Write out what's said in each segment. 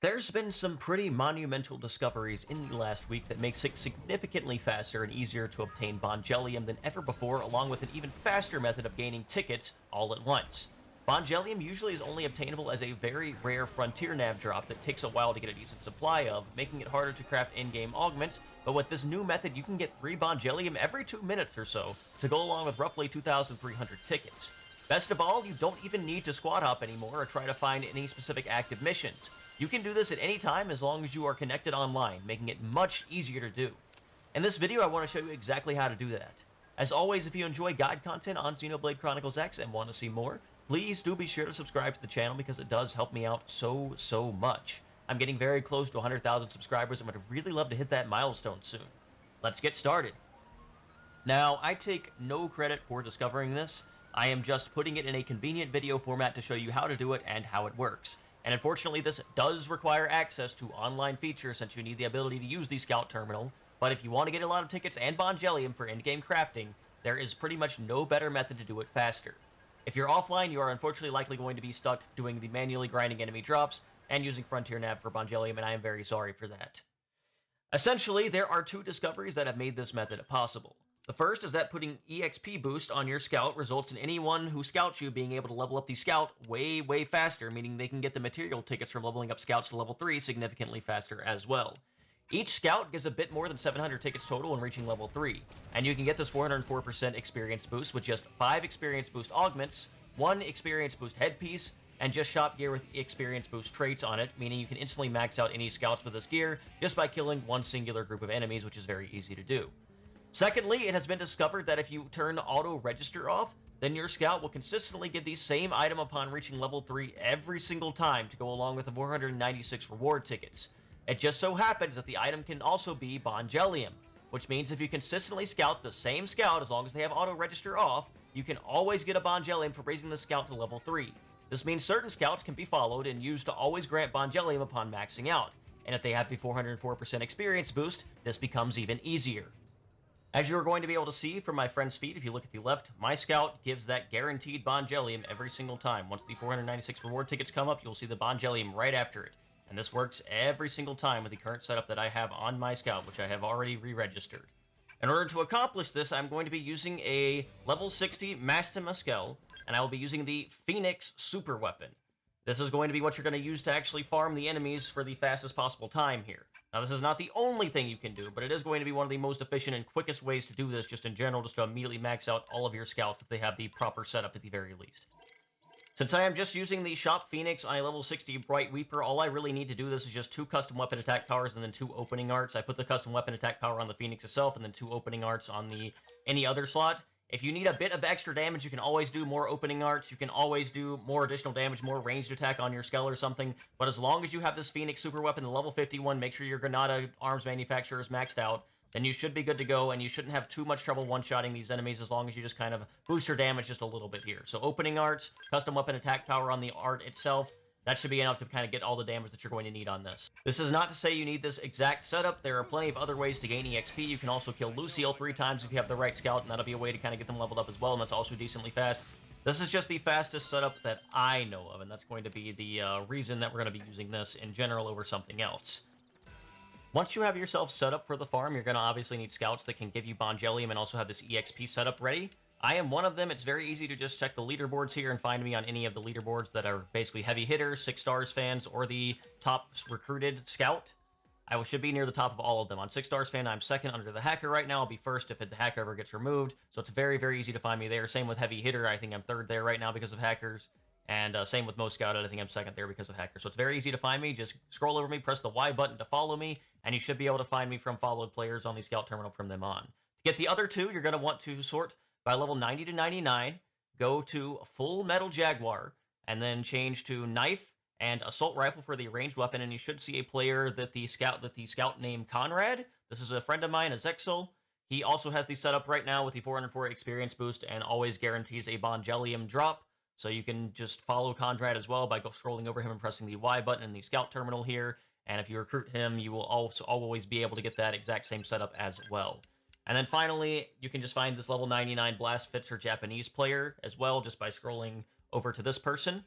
There's been some pretty monumental discoveries in the last week that makes it significantly faster and easier to obtain Bongelium than ever before, along with an even faster method of gaining tickets all at once. Bongelium usually is only obtainable as a very rare Frontier Nav drop that takes a while to get a decent supply of, making it harder to craft in-game augments, but with this new method you can get 3 Bongelium every 2 minutes or so, to go along with roughly 2,300 tickets. Best of all, you don't even need to squad hop anymore or try to find any specific active missions. You can do this at any time as long as you are connected online, making it much easier to do. In this video, I want to show you exactly how to do that. As always, if you enjoy guide content on Xenoblade Chronicles X and want to see more, please do be sure to subscribe to the channel because it does help me out so much. I'm getting very close to 100,000 subscribers and would really love to hit that milestone soon. Let's get started. Now, I take no credit for discovering this. I am just putting it in a convenient video format to show you how to do it and how it works. And unfortunately, this does require access to online features since you need the ability to use the Scout Terminal, but if you want to get a lot of tickets and Bongelium for in-game crafting, there is pretty much no better method to do it faster. If you're offline, you are unfortunately likely going to be stuck doing the manually grinding enemy drops and using Frontier Nav for Bongelium, and I am very sorry for that. Essentially, there are 2 discoveries that have made this method possible. The first is that putting EXP boost on your scout results in anyone who scouts you being able to level up the scout way faster, meaning they can get the material tickets from leveling up scouts to level 3 significantly faster as well. Each scout gives a bit more than 700 tickets total when reaching level 3, and you can get this 404% experience boost with just 5 experience boost augments, 1 experience boost headpiece, and just shop gear with experience boost traits on it, meaning you can instantly max out any scouts with this gear just by killing one singular group of enemies, which is very easy to do. Secondly, it has been discovered that if you turn auto register off, then your scout will consistently give the same item upon reaching level 3 every single time to go along with the 496 reward tickets. It just so happens that the item can also be Bongelium, which means if you consistently scout the same scout as long as they have auto register off, you can always get a Bongelium for raising the scout to level 3. This means certain scouts can be followed and used to always grant Bongelium upon maxing out, and if they have the 404% experience boost, this becomes even easier. As you are going to be able to see from my friend's feed, if you look at the left, my scout gives that guaranteed Bongelium every single time. Once the 496 reward tickets come up, you'll see the Bongelium right after it. And this works every single time with the current setup that I have on my scout, which I have already re-registered. In order to accomplish this, I'm going to be using a level 60 Mastin Meskel, and I will be using the Phoenix Super Weapon. This is going to be what you're going to use to actually farm the enemies for the fastest possible time here. Now, this is not the only thing you can do, but it is going to be one of the most efficient and quickest ways to do this just in general, just to immediately max out all of your scouts if they have the proper setup at the very least. Since I am just using the Shop Phoenix on a level 60 Bright Reaper, all I really need to do this is just 2 custom weapon attack powers and then 2 opening arts. I put the custom weapon attack power on the Phoenix itself and then 2 opening arts on the any other slot. If you need a bit of extra damage, you can always do more opening arts. You can always do more additional damage, more ranged attack on your Skell or something. But as long as you have this Phoenix super weapon, the level 51, make sure your Granada arms manufacturer is maxed out, then you should be good to go, and you shouldn't have too much trouble one-shotting these enemies as long as you just kind of boost your damage just a little bit here. So opening arts, custom weapon attack power on the art itself, that should be enough to kind of get all the damage that you're going to need on this. This is not to say you need this exact setup. There are plenty of other ways to gain EXP. You can also kill Lucille 3 times if you have the right scout, and that'll be a way to kind of get them leveled up as well, and that's also decently fast. This is just the fastest setup that I know of, and that's going to be the reason that we're going to be using this in general over something else. Once you have yourself set up for the farm, you're going to obviously need scouts that can give you Bongelium and also have this EXP setup ready. I am one of them. It's very easy to just check the leaderboards here and find me on any of the leaderboards that are basically heavy hitters, 6 stars fans, or the top recruited scout. I should be near the top of all of them. On 6 stars fan, I'm second under the hacker right now. I'll be first if the hacker ever gets removed. So it's very easy to find me there. Same with heavy hitter. I think I'm third there right now because of hackers. And same with most scouted. I think I'm second there because of hackers. So it's very easy to find me. Just scroll over me, press the Y button to follow me, and you should be able to find me from followed players on the scout terminal from them on. To get the other 2, you're going to want to sort by level 90 to 99, go to Full Metal Jaguar, and then change to Knife and Assault Rifle for the ranged weapon, and you should see a player that the scout named Conrad. This is a friend of mine, Azexel. He also has the setup right now with the 404 experience boost and always guarantees a Bongelium drop. So you can just follow Conrad as well by scrolling over him and pressing the Y button in the scout terminal here. And if you recruit him, you will also always be able to get that exact same setup as well. And then finally, you can just find this level 99 Blast Fitzer Japanese player as well, just by scrolling over to this person.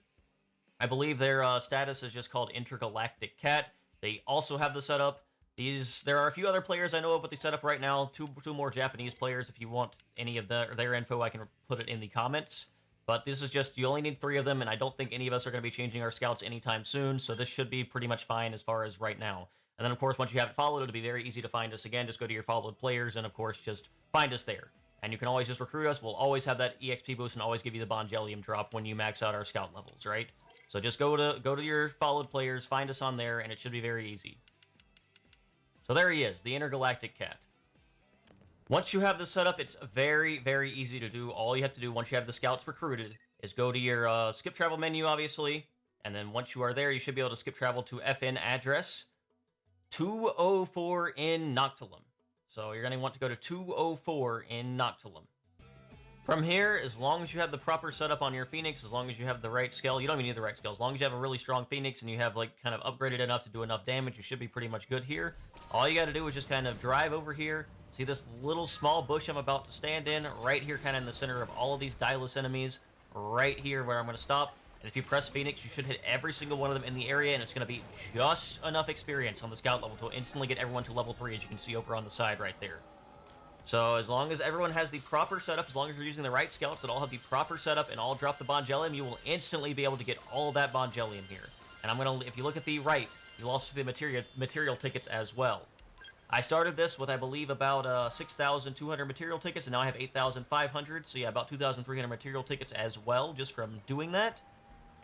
I believe their status is just called Intergalactic Cat. They also have the setup. There are a few other players I know of with the setup right now. Two more Japanese players. If you want any of their info, I can put it in the comments. But this is just, you only need 3 of them, and I don't think any of us are going to be changing our scouts anytime soon, so this should be pretty much fine as far as right now. And then, of course, once you have it followed, it'll be very easy to find us again. Just go to your followed players, and of course, just find us there. And you can always just recruit us. We'll always have that EXP boost and always give you the Bongelium drop when you max out our scout levels, right? So just go to your followed players, find us on there, and it should be very easy. So there he is, the Intergalactic Cat. Once you have this set up, it's very, very easy to do. All you have to do once you have the scouts recruited is go to your skip travel menu, obviously. And then once you are there, you should be able to skip travel to FN address 204 in Noctilum. So you're going to want to go to 204 in Noctilum. From here, as long as you have the proper setup on your Phoenix, as long as you have the right skill, you don't even need the right skill. As long as you have a really strong Phoenix and you have like kind of upgraded enough to do enough damage, you should be pretty much good here. All you got to do is just kind of drive over here. See this little small bush I'm about to stand in? Right here, kind of in the center of all of these Dylus enemies. Right here where I'm going to stop. And if you press Phoenix, you should hit every single one of them in the area, and it's going to be just enough experience on the scout level to instantly get everyone to level 3, as you can see over on the side right there. So as long as everyone has the proper setup, as long as you're using the right scouts that all have the proper setup and all drop the Bongelium, you will instantly be able to get all of that Bongelium here. And I'm going to, if you look at the right, you'll also see the material tickets as well. I started this with, I believe, about 6,200 material tickets, and now I have 8,500. So yeah, about 2,300 material tickets as well, just from doing that.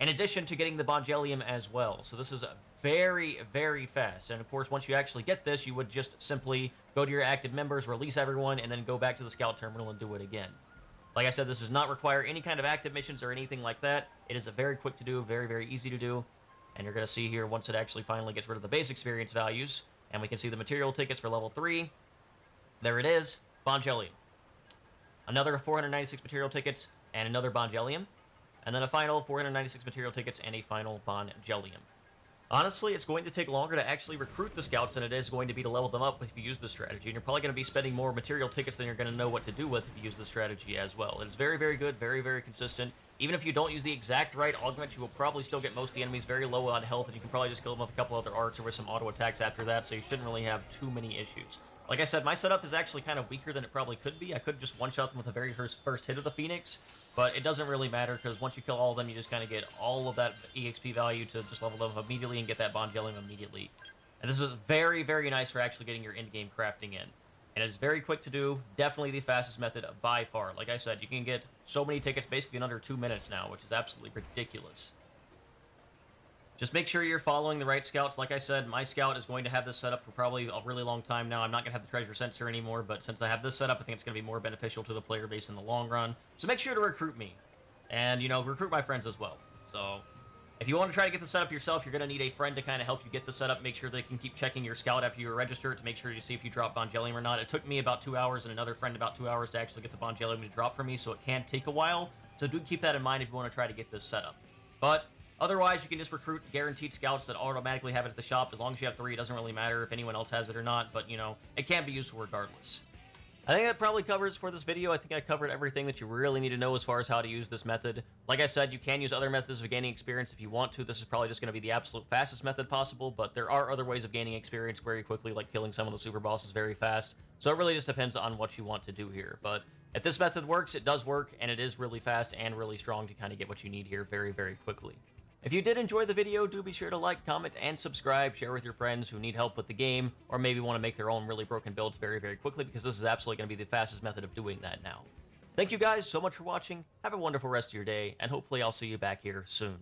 In addition to getting the Bongelium as well. So this is very, very fast. And of course, once you actually get this, you would just simply go to your active members, release everyone, and then go back to the scout terminal and do it again. Like I said, this does not require any kind of active missions or anything like that. It is a very quick to do, very, very easy to do. And you're going to see here, once it actually finally gets rid of the base experience values, and we can see the material tickets for level 3. There it is, Bongelium. Another 496 material tickets, and another Bongelium. And then a final 496 material tickets and a final Bongelium. Honestly, it's going to take longer to actually recruit the scouts than it is going to be to level them up if you use this strategy. And you're probably going to be spending more material tickets than you're going to know what to do with if you use this strategy as well. It is very, very good, very, very consistent. Even if you don't use the exact right augment, you will probably still get most of the enemies very low on health, and you can probably just kill them with a couple other arcs or with some auto attacks after that, so you shouldn't really have too many issues. Like I said, my setup is actually kind of weaker than it probably could be. I could just one-shot them with the very first hit of the Phoenix, but it doesn't really matter, because once you kill all of them, you just kind of get all of that EXP value to just level them up immediately and get that Bongelium immediately. And this is very, very nice for actually getting your in-game crafting in. And it's very quick to do, definitely the fastest method by far. Like I said, you can get so many tickets basically in under 2 minutes now, which is absolutely ridiculous. Just make sure you're following the right scouts. Like I said, my scout is going to have this set up for probably a really long time now. I'm not going to have the treasure sensor anymore, but since I have this set up, I think it's going to be more beneficial to the player base in the long run. So make sure to recruit me. And, you know, recruit my friends as well. So if you want to try to get the setup yourself, you're going to need a friend to kind of help you get the setup. Make sure they can keep checking your scout after you register to make sure you see if you drop Bongelium or not. It took me about 2 hours and another friend about 2 hours to actually get the Bongelium to drop for me, so it can take a while. So do keep that in mind if you want to try to get this setup. But otherwise, you can just recruit guaranteed scouts that automatically have it at the shop. As long as you have 3, it doesn't really matter if anyone else has it or not, but, you know, it can be useful regardless. I think that probably covers for this video. I think I covered everything that you really need to know as far as how to use this method. Like I said, you can use other methods of gaining experience if you want to. This is probably just going to be the absolute fastest method possible, but there are other ways of gaining experience very quickly, like killing some of the super bosses very fast. So it really just depends on what you want to do here. But if this method works, it does work, and it is really fast and really strong to kind of get what you need here very, very quickly. If you did enjoy the video, do be sure to like, comment, and subscribe. Share with your friends who need help with the game, or maybe want to make their own really broken builds very, very quickly, because this is absolutely going to be the fastest method of doing that now. Thank you guys so much for watching. Have a wonderful rest of your day, and hopefully I'll see you back here soon.